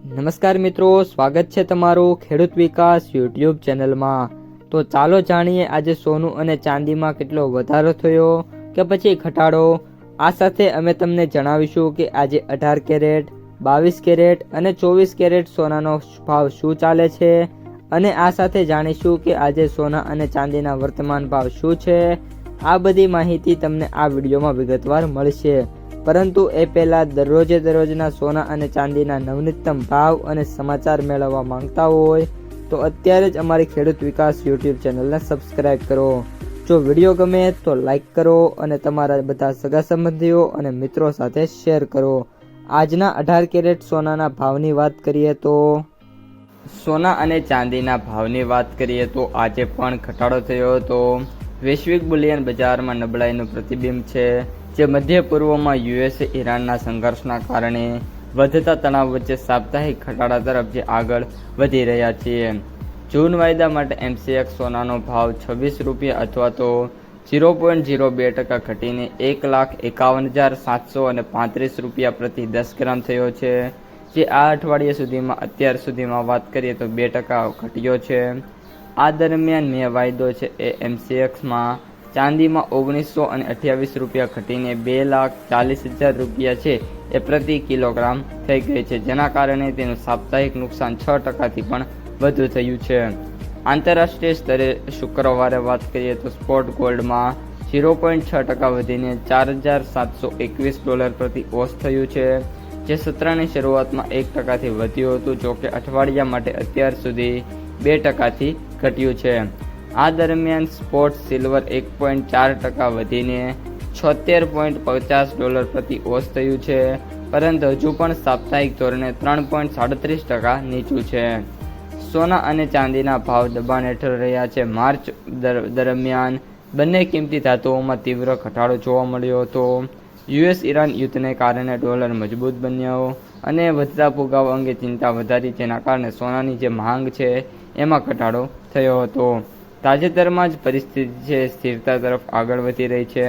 નમસ્કાર મિત્રો, સ્વાગત છે તમારું ખેડૂત વિકાસ યુટ્યુબ ચેનલમાં। તો ચાલો જાણીએ આજે સોનું અને ચાંદીમાં કેટલો વધારો થયો કે પછી ઘટાડો। આ સાથે અમે તમને જણાવીશું કે આજે 18 કેરેટ, 22 કેરેટ અને 24 કેરેટ સોનાનો ભાવ શું ચાલે છે અને આ સાથે જાણીશું કે આજે સોના અને ચાંદીના વર્તમાન ભાવ શું છે। આ બધી માહિતી તમને આ વિડીયોમાં વિગતવાર મળશે, પરંતુ એ પહેલાં દરરોજના સોના અને ચાંદીના નવનીતમ ભાવ અને સમાચાર મેળવવા માંગતા હોય તો અત્યારે જ અમારી ખેડૂત વિકાસ યુટ્યુબ ચેનલને સબસ્ક્રાઈબ કરો। જો વિડીયો ગમે તો લાઈક કરો અને તમારા બધા સગા સંબંધીઓ અને મિત્રો સાથે શેર કરો। આજના 18 કેરેટ સોનાના ભાવની વાત કરીએ તો સોના અને ચાંદીના ભાવની વાત કરીએ તો આજે પણ ઘટાડો થયો હતો। વૈશ્વિક બુલિયન બજારમાં નબળાઈનું પ્રતિબિંબ છે, જે મધ્ય પૂર્વમાં યુએસ ઈરાનના સંઘર્ષના કારણે વધતા તણાવ વચ્ચે સાપ્તાહિક ઘટાડા તરફ જે આગળ વધી રહ્યા છીએ। જૂન વાયદા માટે એમસીએક્સ સોનાનો ભાવ 26 રૂપિયા અથવા તો 0.02% ઘટીને 1,51,735 રૂપિયા પ્રતિ 10 ગ્રામ થયો છે, જે આ અઠવાડિયા સુધીમાં અત્યાર સુધીમાં વાત કરીએ તો 2% ઘટ્યો છે। આ દરમિયાન મે વાયદો છે એ એમસીએક્સમાં ચાંદીમાં 1928 રૂપિયા ઘટીને 2,40,000 રૂપિયા છે એ પ્રતિ કિલોગ્રામ થઈ ગઈ છે, જેના કારણે તેનું સાપ્તાહિક નુકસાન 6%થી પણ વધુ થયું છે। આંતરરાષ્ટ્રીય સ્તરે શુક્રવારે વાત કરીએ તો સ્પોટ ગોલ્ડમાં 0.6% વધીને $4,721 પ્રતિ ઓસ થયું છે, જે સત્રની શરૂઆતમાં 1%થી વધ્યું હતું। જોકે અઠવાડિયા માટે અત્યાર સુધી 2%થી ઘટ્યું છે। આ દરમિયાન સ્પોટ સિલ્વર 1.4% વધીને $76.50 પ્રતિ ઓસ થયું છે, પરંતુ હજુ પણ સાપ્તાહિક ધોરણે 3.37% નીચું છે। સોના અને ચાંદીના ભાવ દબાણ હેઠળ રહ્યા છે। માર્ચ દરમિયાન બંને કિંમતી ધાતુઓમાં તીવ્ર ઘટાડો જોવા મળ્યો હતો। યુએસ ઈરાન યુદ્ધને કારણે ડોલર મજબૂત બન્યો અને વધતા ફુગાવો અંગે ચિંતા વધારી, જેના કારણે સોનાની જે માંગ છે એમાં ઘટાડો થયો હતો। તાજેતરમાં જ પરિસ્થિતિ છે સ્થિરતા તરફ આગળ વધી રહી છે।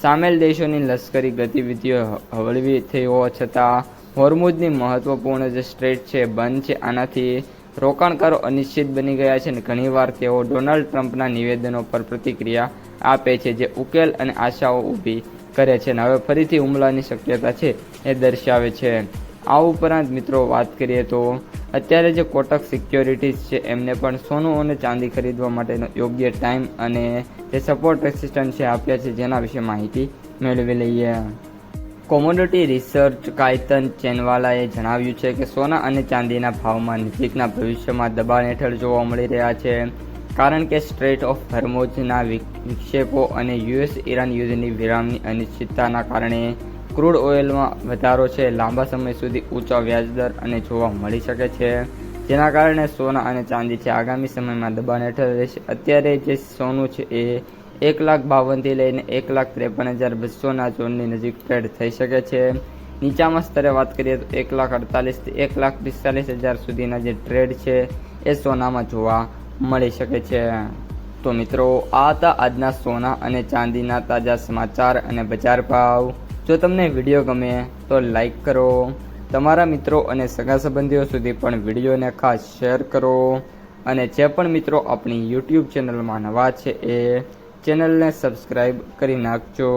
સામેલ દેશોની લશ્કરી ગતિવિધિઓ હળવી થઈ હોવા છતાં હોર્મુઝની મહત્વપૂર્ણ જે સ્ટ્રેટ છે બંધ છે। આનાથી રોકાણકારો અનિશ્ચિત બની ગયા છે અને ઘણીવાર તેઓ ડોનાલ્ડ ટ્રમ્પના નિવેદનો પર પ્રતિક્રિયા આપે છે, જે ઉકેલ અને આશાઓ ઊભી કરે છે અને હવે ફરીથી હુમલાની શક્યતા છે એ દર્શાવે છે। આ ઉપરાંત મિત્રો વાત કરીએ તો અત્યારે જે કોટક સિક્યોરિટીઝ છે એમને પણ સોનું અને ચાંદી ખરીદવા માટેનો યોગ્ય ટાઈમ અને જે સપોર્ટ રેસિસ્ટન્સ છે આપ્યા છે, જેના વિશે માહિતી મેળવી લઈએ। કોમોડિટી રિસર્ચ કાયતન ચેનવાલાએ જણાવ્યું છે કે સોના અને ચાંદીના ભાવમાં નજીકના ભવિષ્યમાં દબાણ હેઠળ જોવા મળી રહ્યા છે, કારણ કે સ્ટ્રેટ ઓફ હોર્મુઝના વિક્ષેપો અને યુએસ ઈરાન યુદ્ધની વિરામની અનિશ્ચિતતાના કારણે ક્રૂડ ઓઇલમાં વધારો છે। લાંબા સમય સુધી ઊંચા વ્યાજદર અને જોવા મળી શકે છે, જેના કારણે સોના અને ચાંદી છે આગામી સમયમાં દબાણ હેઠળ રહેશે। અત્યારે જે સોનું છે એ 1,52,000 થી લઈને 1,53,200ના ઝોનની નજીક ટ્રેડ થઈ શકે છે। નીચામાં સ્તરે વાત કરીએ તો 1,48,000 થી 1,45,000 સુધીના જે ટ્રેડ છે એ સોનામાં જોવા મળી શકે છે। તો મિત્રો, આ હતા આજના સોના અને ચાંદીના તાજા સમાચાર અને બજાર ભાવ। જો તમને વિડીયો ગમે તો લાઈક કરો, તમારા મિત્રો અને સગા સંબંધીઓ સુધી પણ વિડીયોને ખાસ શેર કરો અને જે પણ મિત્રો આપણી યુટ્યુબ ચેનલમાં નવા છે એ ચેનલને સબસ્ક્રાઈબ કરી નાખજો।